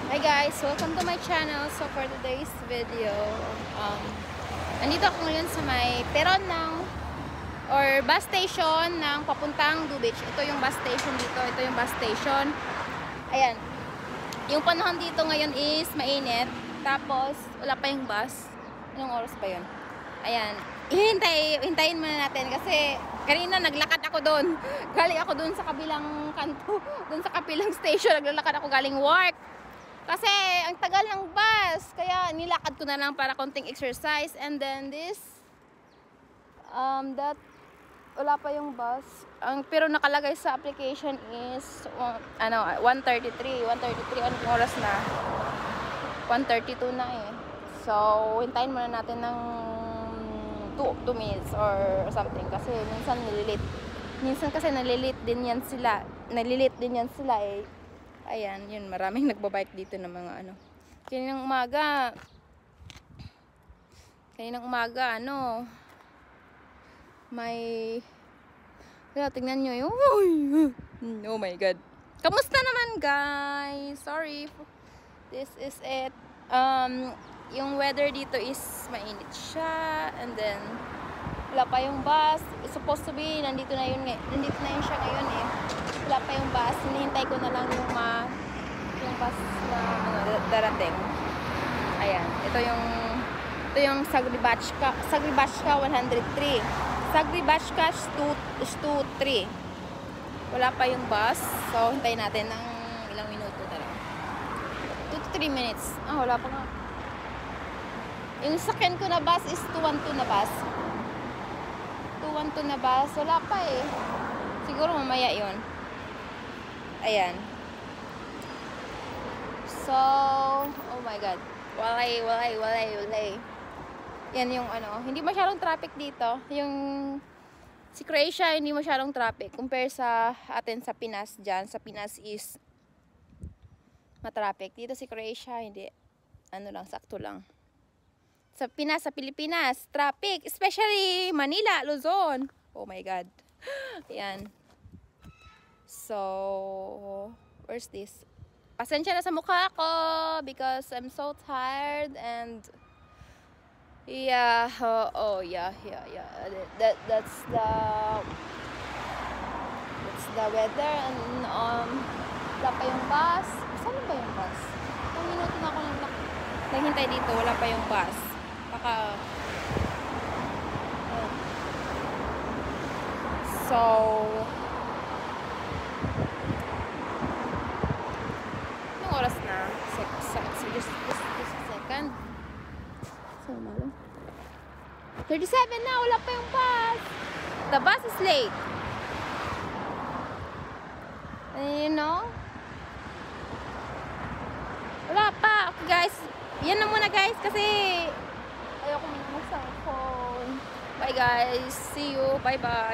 Hi guys, welcome to my channel. So for today's video, nandito ako ngayon sa may peron ng or bus station ng papuntang Do Beach. Ito yung bus station dito. Ito yung bus station. Ayan. Yung panahon dito ngayon is mainit. Tapos wala pa yung bus. Anong oras pa yun? Ayan. Hintayin muna natin kasi kanina naglakad ako doon. Galing ako doon sa kabilang kanto. Doon sa kabilang station. Naglalakad ako galing work. Kasi ang tagal ng bus, kaya nilakad ko na lang para konting exercise. And then this, wala pa yung bus. Pero nakalagay sa application is 1:33. 1:33, anong oras na? 1:32 na eh. So, hintayin muna natin ng 2 minutes or something. Kasi minsan nililit. Minsan kasi nalilit din yan sila. Nalilit din yan sila eh. Ayan, yun, maraming nagbabike dito ng mga ano. Kaninang umaga, may, tingnan nyo yung, oh my god. Kamusta naman guys? Sorry, this is it. Yung weather dito is mainit siya, and then, wala pa yung bus. It's supposed to be, nandito na yun siya ngayon eh. Wala pa yung bus, hinihintay ko na lang yung bus na darating. Ayan, ito yung Sagribashka 103. Sagribashka 223. Wala pa yung bus, so hintayin natin ng ilang minuto talaga. 2 to 3 minutes. Wala pa nga. Yung sakyan ko na bus is 212 na bus. 212 na bus, wala pa eh. Siguro mamaya yun. Ayan. So, oh my god. Walay. Yan yung hindi masyadong traffic dito. Yung si Croatia, hindi masyadong traffic. Compare sa atin sa Pinas dyan. Sa Pinas is matraffic. Dito si Croatia, hindi. Sakto lang. Sa Pilipinas, traffic. Especially Manila, Luzon. Oh my god. Ayan. So, where's this? Pasensya na sa mukha ko because I'm so tired and yeah, that's the weather and wala pa yung bus. Saan ba yung bus? 1 minuto na ako naghintay dito, wala pa yung bus. Baka so oras na. Just a second. So, malo. 37 na. Wala pa yung bus. The bus is late. You know? Wala pa. Okay, guys. Yan na muna, guys. Kasi ayoko muna mag-cellphone. Bye, guys. See you. Bye-bye.